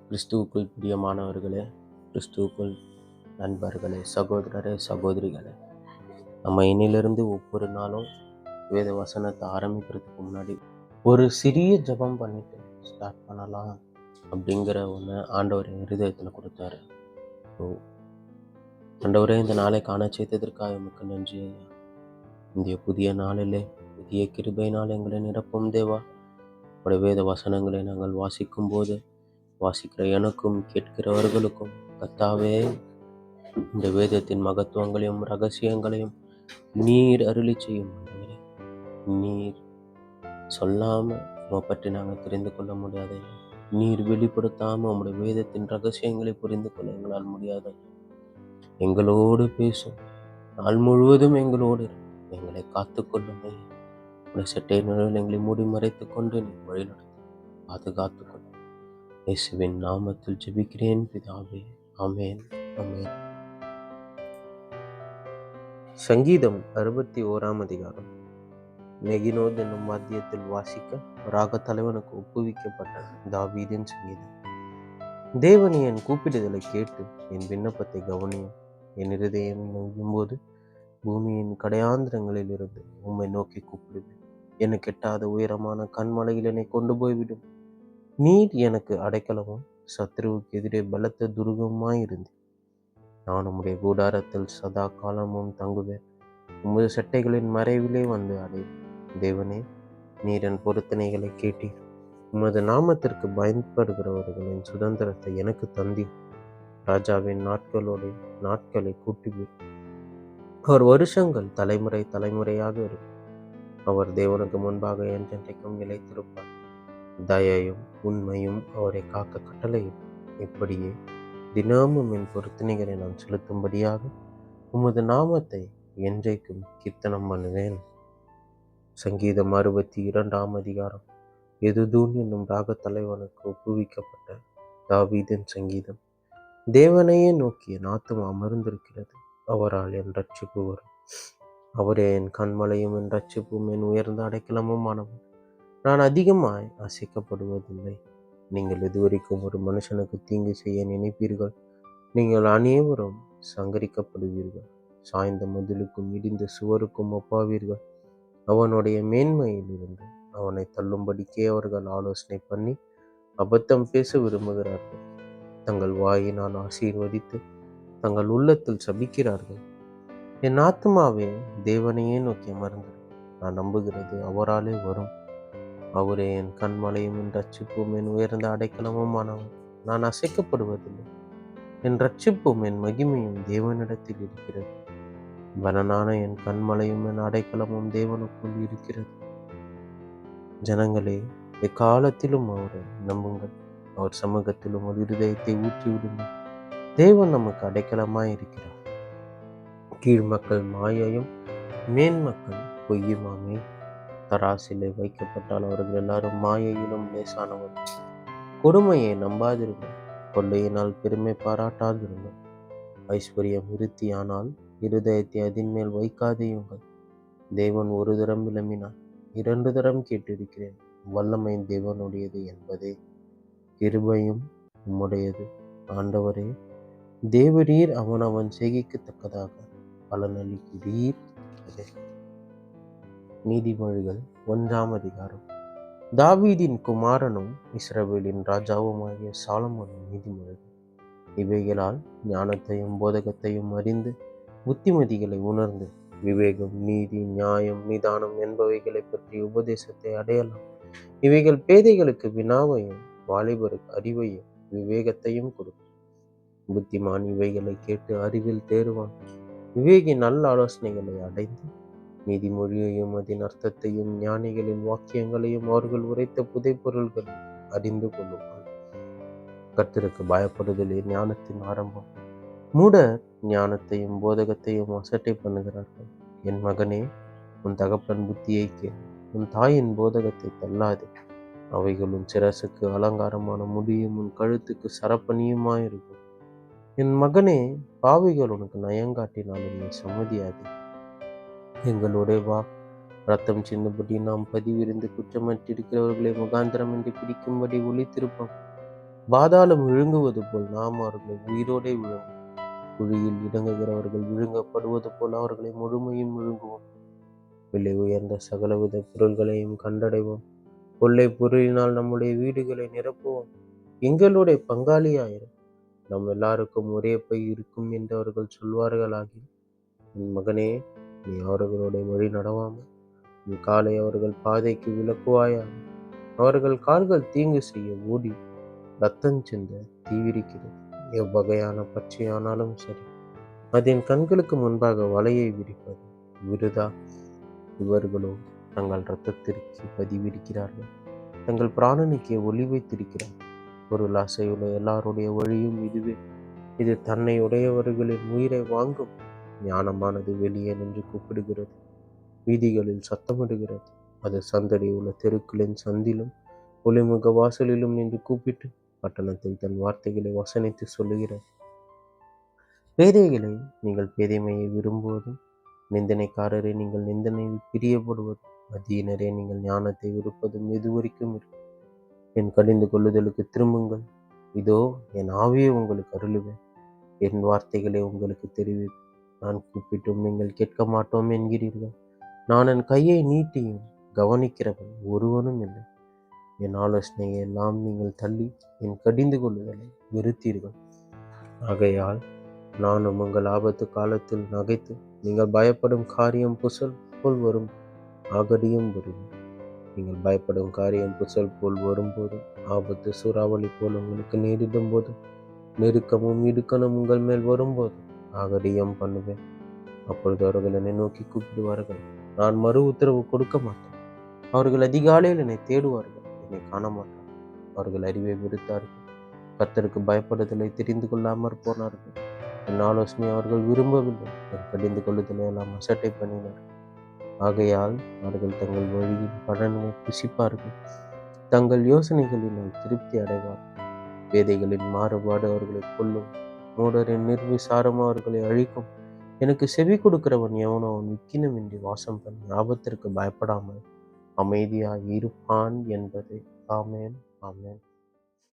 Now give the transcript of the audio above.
கிறிஸ்துவுக்குள் பிரியமானவர்களே, கிறிஸ்துவுக்குள் நண்பர்களே, சகோதரரே, சகோதரிகளே, நம்ம இன்னிலிருந்து ஒவ்வொரு நாளும் வேத வசனத்தை ஆரம்பிக்கிறதுக்கு முன்னாடி ஒரு சிறிய ஜெபம் பண்ணிட்டு ஸ்டார்ட் பண்ணலாம் அப்படிங்கிற ஒன்று ஆண்டவர் என் இருதயத்தில் கொடுத்தாரு. ஸோ ஆண்டவரே, இந்த நாளை காண செய்ததற்காக எமக்கு நன்றி ஐயா. இந்த புதிய நாளிலே புதிய கிருபையினால் எங்களை நிரப்பும் தேவா. உடைய வேத வசனங்களை நாங்கள் வாசிக்கும் போது வாசிக்கிற எனக்கும் கேட்கிறவர்களுக்கும் கர்த்தாவே, இந்த வேதத்தின் மகத்துவங்களையும் ரகசியங்களையும் நீர் அருளி செய்யும் ஆண்டவரே. நீர் சொல்லாம உம்மை பற்றி நாங்கள் தெரிந்து கொள்ள முடியாது. நீர் வெளிப்படுத்தாம உம்முடைய வேதத்தின் ரகசியங்களை புரிந்து கொள்ள எங்களால் முடியாது. எங்களோடு பேசும், நாள் முழுவதும் எங்களோடு இரு. எங்களை காத்துக்கொள்ளும். உடைய சட்டை நிழலில் எங்களை மூடி மறைத்துக் கொண்டு நீ வழிநடத்தும், பாதுகாத்துக் கொள்ளும். இயேசுவின் நாமத்தில் ஜெபிக்கிறேன் பிதாவே, ஆமென், ஆமென். சங்கீதம் 61 அதிகாரம். மெகினோத் என்னும் வாத்தியத்தில் வாசிக்க ராக தலைவனுக்கு ஒப்புவிக்கப்பட்ட தாவீதின் சங்கீதம். தேவனே, என் கூப்பிடுதலை கேட்டு என் விண்ணப்பத்தை கவனியும். என் இருதயம் நோயும்போது பூமியின் கடையாந்திரங்களில் இருந்து உம்மை நோக்கி கூப்பிடுவேன். எனக்கு எட்டாத உயரமான கண்மலையில் என்னை கொண்டு போய்விடும். நீர் எனக்கு அடைக்கலமும் சத்ருவுக்கு எதிரே பலத்த துருகமாயிருந்து நான் உம்முடைய கூடாரத்தில் சதா காலமும் தங்குவேன். உமது சட்டைகளின் மறைவிலே வந்து அடைவேன். தேவனே, நீர் என் பொருத்தனைகளை கேட்டீர். உமது நாமத்திற்கு பயன்படுகிறவர்களின் சுதந்திரத்தை எனக்கு தந்தீர். ராஜாவின் நாட்களோடு நாட்களை கூட்டுவீர். அவர் வருஷங்கள் தலைமுறை தலைமுறையாக இருக்கும். அவர் தேவனுக்கு முன்பாக என்றென்றைக்கும் நிலைத்திருப்பார். தயையும் உண்மையும் அவரை காக்க கட்டளையிடும். இப்படியே தினமும் என் பொருத்தனைகளை நான் செலுத்தும்படியாக உமது நாமத்தை என்றைக்கும் கீர்த்தனம் பண்ணுவேன். சங்கீதம் 62 அதிகாரம். எதுதூன் என்னும் ராக தலைவனுக்கு ஒப்புவிக்கப்பட்ட தாவீதின் சங்கீதம். தேவனையே நோக்கி என் ஆத்துமா அமர்ந்திருக்கிறது. அவரால் என் ரட்சிப்பு வரும். அவரே என் கண்மலையும் என் ரட்சிப்பும் என் உயர்ந்த அடைக்கலமும் ஆனவர். நான் அதிகமாய் அசைக்கப்படுவதில்லை. நீங்கள் இதுவரைக்கும் ஒரு மனுஷனுக்கு தீங்கு செய்ய நினைப்பீர்கள். நீங்கள் அனைவரும் சங்கரிக்கப்படுவீர்கள். சாய்ந்த மதிலுக்கும் இடிந்த சுவருக்கும் ஒப்பாவீர்கள். அவனுடைய மேன்மையில் இருந்து அவனை தள்ளும்படிக்கே அவர்கள் ஆலோசனை பண்ணி அபத்தம் பேச விரும்புகிறார்கள். தங்கள் வாயினால் ஆசீர்வதித்து தங்கள் உள்ளத்தில் சபிக்கிறார்கள். என் ஆத்மாவே தேவனையே நோக்கி அமர்ந்து நான் நம்புகிறது அவராலே வரும். அவரே என் கண்மலையும் என் ரட்சிப்பும் என் உயர்ந்த அடைக்கலமும் ஆனவர். நான் அசைக்கப்படுவதில்லை. என் ரட்சிப்பும் என் மகிமையும் தேவனிடத்தில் இருக்கிறது. பலனான என் கண்மலையும் என் அடைக்கலமும் தேவனுக்குள் இருக்கிறது. ஜனங்களே, எக்காலத்திலும் அவரை நம்புங்கள். அவர் சமூகத்திலும் ஒரு இருதயத்தை ஊற்றிவிடுங்கள். தேவன் நமக்கு அடைக்கலமாய் இருக்கிறார். கீழ்மக்கள் மாயையும் மேன்மக்கள் பொய்யுமாமே. தராசிலே வைக்கப்பட்டால் அவர்கள் எல்லாரும் மாயையிலும் லேசானவர். கொடுமையை நம்பாதிருங்கள். கொள்ளையினால் பெருமை பாராட்டாதிருங்கள். ஐஸ்வர்யம் விருத்தியானால் இருதயத்தை அதன் மேல் வைக்காதேயுங்கள். தேவன் ஒரு தரம் விளம்பினார், 2 தரம் கேட்டிருக்கிறேன். வல்லமை தேவனுடையது என்பதே, கிருபையும் உம்முடையது. ஆண்டவரே, தேவரீர் அவனவன் செய்கைக்கு தக்கதாக பலனளிக்கிறீர். நீதிமொழிகள் 1 அதிகாரம். தாவீதின் குமாரனும் இஸ்ரவேலின் ராஜாவுமாகிய சாலமோனின் நீதிமொழிகள். இவைகளால் ஞானத்தையும் போதகத்தையும் அறிந்து புத்திமதிகளை உணர்ந்து விவேகம், நீதி, நியாயம், நிதானம் என்பவைகளை பற்றி உபதேசத்தை அடையலாம். இவைகள் பேதைகளுக்கு வினாவையும் வாலிபருக்கு அறிவையும் விவேகத்தையும் கொடுக்கும். புத்திமான் இவைகளை கேட்டு அறிவில் தேறுவான். விவேகி நல்ல ஆலோசனைகளை அடைந்து நீதிமொழியையும் அதன் அர்த்தத்தையும் ஞானிகளின் வாக்கியங்களையும் அவர்கள் உரைத்த புதைப்பொருள்களை அறிந்து கொள்ளுவான். கர்த்தருக்கு பயப்படுதலே ஞானத்தின் ஆரம்பம். மூடர் ஞானத்தையும் போதகத்தையும் அசட்டை பண்ணுகிறார்கள். என் மகனே, உன் தகப்பன் புத்தியை கேள், உன் தாயின் போதகத்தை தள்ளாதே. அவைகள் உன் சிரசுக்கு அலங்காரமான முடியும் உன் கழுத்துக்கு சரப்பணியுமாயிருக்கும். என் மகனே, பாவிகள் உனக்கு நயங்காட்டினாலும் நீ சம்மதியாதே. எங்களோட வா, ரத்தம் சின்னபடி நாம் பதிவிருந்து குற்றமற்றிருக்கிறவர்களை முகாந்திரமின்றி பிடிக்கும்படி ஒளித்திருப்போம். பாதாளம் விழுங்குவது போல் நாம் அவர்களை உயிரோடே விழுங்குவோம். குழியில் இடங்குகிறவர்கள் விழுங்கப்படுவது போல் அவர்களை முழுமையும் விழுங்குவோம். விலை உயர்ந்த சகலவித பொருள்களையும் கண்டடைவோம். கொள்ளை பொருளினால் நம்முடைய வீடுகளை நிரப்புவோம். எங்களுடைய பங்காளியாயிரும். நம் எல்லாருக்கும் ஒரே பை இருக்கும் என்று அவர்கள் சொல்வார்களாகி, என் மகனே, நீ அவர்களுடைய வழி நடவாமல் உன் காலை அவர்கள் பாதைக்கு விலக்குவாயாக. அவர்கள் கால்கள் தீங்கு செய்ய ஓடி ரத்தம் சிந்த தீவிரிக்கிறது. எவ்வகையான பச்சையானாலும் சரி, அது என் கண்களுக்கு முன்பாக வலையை விரிப்பது விருதா. இவர்களோ தங்கள் இரத்தத்திற்கு பதிவிரிக்கிறார்கள், தங்கள் பிராணனுக்கே ஒளி வைத்திருக்கிறார்கள். பொருளாசையுள்ள எல்லாருடைய வழியும் இதுவே. இது தன்னை உடையவர்களின் உயிரை வாங்கும். ஞானமானது வெளியே நின்று கூப்பிடுகிறது, வீதிகளில் சத்தமிடுகிறது. அது சந்தடி உள்ள தெருக்களின் சந்திலும் ஒளிமுக வாசலிலும் நின்று கூப்பிட்டு பட்டணத்தில் தன் வார்த்தைகளை வசனித்து சொல்லுகிறது. பேதைகளை நீங்கள் பேதைமையை விரும்புவதும், நிந்தனைக்காரரை நீங்கள் நிந்தனையில் பிரியப்படுவதும், மதியினரே நீங்கள் ஞானத்தை விருப்பதும் எதுவரைக்கும் இருக்கும்? என் கடிந்து கொள்ளுதலுக்கு திரும்புங்கள். இதோ என் ஆவியை உங்களுக்கு அருளுவேன். என் வார்த்தைகளை உங்களுக்கு தெரிவிப்பேன். நான் கூப்பிட்டும் நீங்கள் கேட்க மாட்டோம் என்கிறீர்கள். நான் என் கையை நீட்டியும் கவனிக்கிறவன் ஒருவனும் இல்லை. என் ஆலோசனையை எல்லாம் நீங்கள் தள்ளி என் கடிந்து கொள்ளுதலை வெறுத்தீர்கள். ஆகையால் நானும் உங்கள் ஆபத்து காலத்தில் நகைத்து நீங்கள் பயப்படும் காரியம் புசல் போல் வரும் ஆகடியும் வருவேன். நீங்கள் பயப்படும் காரியம் புசல் போல் வரும்போதும், ஆபத்து சூறாவளி போல் உங்களுக்கு நேரிடும் போதும், நெருக்கமும் இடுக்கணும் உங்கள் மேல் வரும்போதும் ஆகடியம் பண்ணுவேன். அப்பொழுது அவர்கள் என்னை நோக்கி கூப்பிடுவார்கள், நான் மறு உத்தரவு கொடுக்க மாட்டேன். அவர்கள் அதிகாலையில் என்னை தேடுவார்கள், என்னை காண மாட்டார்கள். அவர்கள் அறிவை விடுத்தார்கள், கர்த்தருக்கு பயப்படுதலை தெரிந்து கொள்ளாமற் போனார்கள். என் ஆலோசனை அவர்கள் விரும்பவில்லை, என் கடிந்து கொள்ளுதலை எல்லாம் அசட்டை பண்ணினார்கள். ஆகையால் அவர்கள் தங்கள் வழியின் பலனை புசிப்பார்கள், தங்கள் யோசனைகளினால் திருப்தி அடைவார்கள். வேதைகளின் மாறுபாடு அவர்களை கொல்லும், மூடரின் நிர்விசாரம் அவர்களை அழிக்கும். எனக்கு செவி கொடுக்கிறவன் எவனோ அவன் விக்கினமின்றி வாசம் பண்ணி ஆபத்திற்கு பயப்படாமல் அமைதியாய் இருப்பான் என்பதே. ஆமேன், ஆமேன்.